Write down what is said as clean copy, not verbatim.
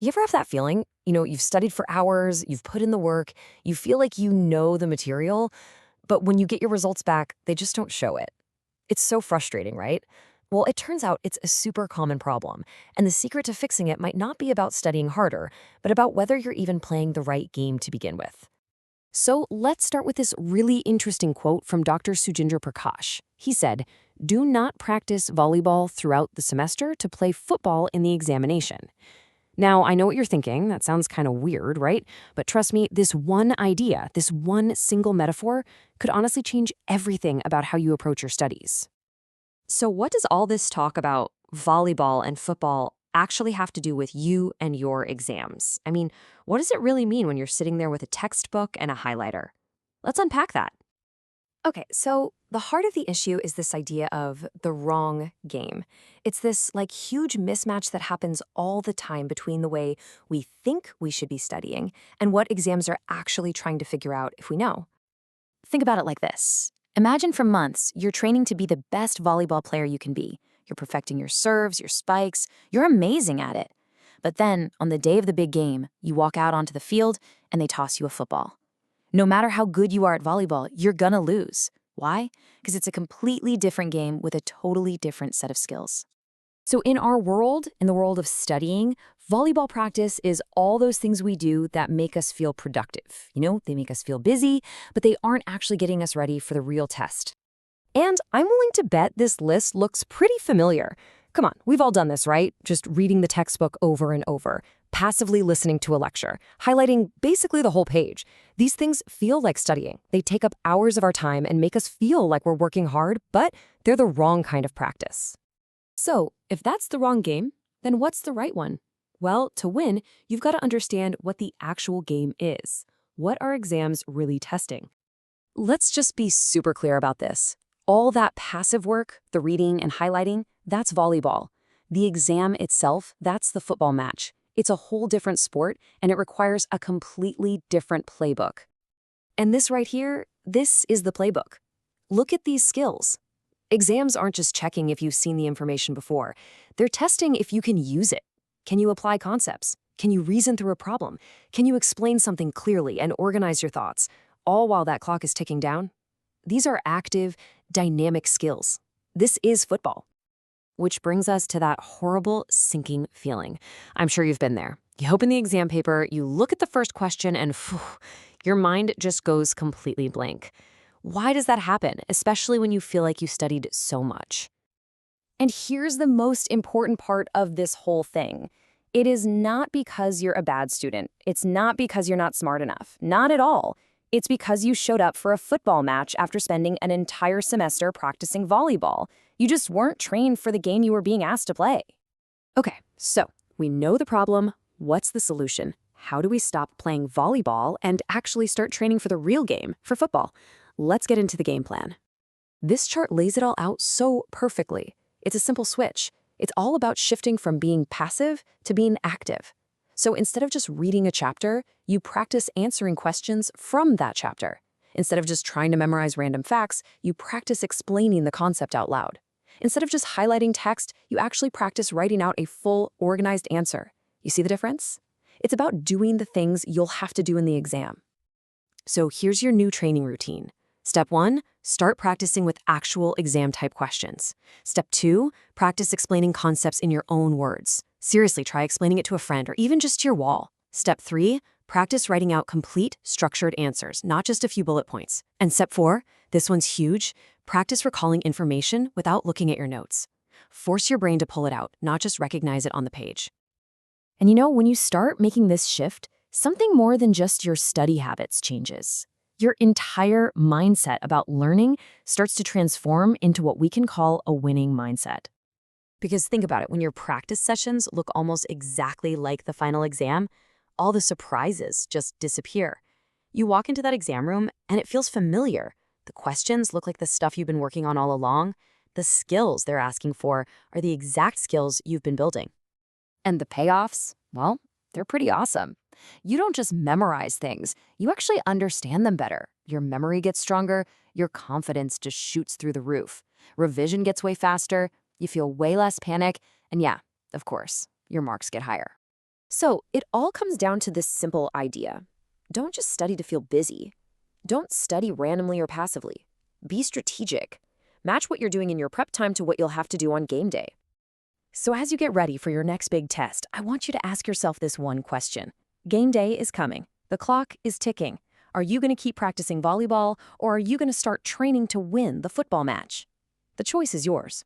You ever have that feeling? You've studied for hours, you've put in the work, you feel like you know the material, but when you get your results back, they just don't show it. It's so frustrating, right? Well, it turns out it's a super common problem, and the secret to fixing it might not be about studying harder, but about whether you're even playing the right game to begin with. So let's start with this really interesting quote from Dr. Sujindra Prakash. He said, "Do not practice volleyball throughout the semester to play football in the examination." Now, I know what you're thinking. That sounds kind of weird, right? But trust me, this one idea, this one single metaphor, could honestly change everything about how you approach your studies. So, what does all this talk about volleyball and football actually have to do with you and your exams? I mean, what does it really mean when you're sitting there with a textbook and a highlighter? Let's unpack that. Okay, so the heart of the issue is this idea of the wrong game. It's this huge mismatch that happens all the time between the way we think we should be studying and what exams are actually trying to figure out if we know. Think about it like this. Imagine for months you're training to be the best volleyball player you can be. You're perfecting your serves, your spikes, you're amazing at it. But then, on the day of the big game, you walk out onto the field and they toss you a football. No matter how good you are at volleyball, you're gonna lose. Why? Because it's a completely different game with a totally different set of skills. So in our world, in the world of studying, volleyball practice is all those things we do that make us feel productive. They make us feel busy, but they aren't actually getting us ready for the real test. And I'm willing to bet this list looks pretty familiar. Come on, we've all done this, right? Just reading the textbook over and over, passively listening to a lecture, highlighting basically the whole page. These things feel like studying. They take up hours of our time and make us feel like we're working hard, but they're the wrong kind of practice. So, if that's the wrong game, then what's the right one? Well, to win, you've got to understand what the actual game is. What are exams really testing? Let's just be super clear about this. All that passive work, the reading and highlighting, that's volleyball. The exam itself, that's the football match. It's a whole different sport, and it requires a completely different playbook. And this right here, this is the playbook. Look at these skills. Exams aren't just checking if you've seen the information before. They're testing if you can use it. Can you apply concepts? Can you reason through a problem? Can you explain something clearly and organize your thoughts, all while that clock is ticking down? These are active, dynamic skills. This is football. Which brings us to that horrible sinking feeling. I'm sure you've been there. You open the exam paper, you look at the first question, and your mind just goes completely blank. Why does that happen, especially when you feel like you studied so much? And here's the most important part of this whole thing. It is not because you're a bad student. It's not because you're not smart enough. Not at all. It's because you showed up for a football match after spending an entire semester practicing volleyball. You just weren't trained for the game you were being asked to play. Okay, so we know the problem. What's the solution? How do we stop playing volleyball and actually start training for the real game, for football? Let's get into the game plan. This chart lays it all out so perfectly. It's a simple switch. It's all about shifting from being passive to being active. So instead of just reading a chapter, you practice answering questions from that chapter. Instead of just trying to memorize random facts, you practice explaining the concept out loud. Instead of just highlighting text, you actually practice writing out a full, organized answer. You see the difference? It's about doing the things you'll have to do in the exam. So here's your new training routine. Step 1, start practicing with actual exam-type questions. Step 2, practice explaining concepts in your own words. Seriously, try explaining it to a friend or even just to your wall. Step 3, practice writing out complete, structured answers, not just a few bullet points. And step 4, this one's huge, practice recalling information without looking at your notes. Force your brain to pull it out, not just recognize it on the page. And when you start making this shift, something more than just your study habits changes. Your entire mindset about learning starts to transform into what we can call a winning mindset. Because think about it, when your practice sessions look almost exactly like the final exam, all the surprises just disappear. You walk into that exam room and it feels familiar. The questions look like the stuff you've been working on all along. The skills they're asking for are the exact skills you've been building. And the payoffs, well, they're pretty awesome. You don't just memorize things, you actually understand them better. Your memory gets stronger, your confidence just shoots through the roof. Revision gets way faster, you feel way less panic, and yeah, of course, your marks get higher. So it all comes down to this simple idea. Don't just study to feel busy. Don't study randomly or passively. Be strategic. Match what you're doing in your prep time to what you'll have to do on game day. So as you get ready for your next big test, I want you to ask yourself this one question. Game day is coming. The clock is ticking. Are you going to keep practicing volleyball, or are you going to start training to win the football match? The choice is yours.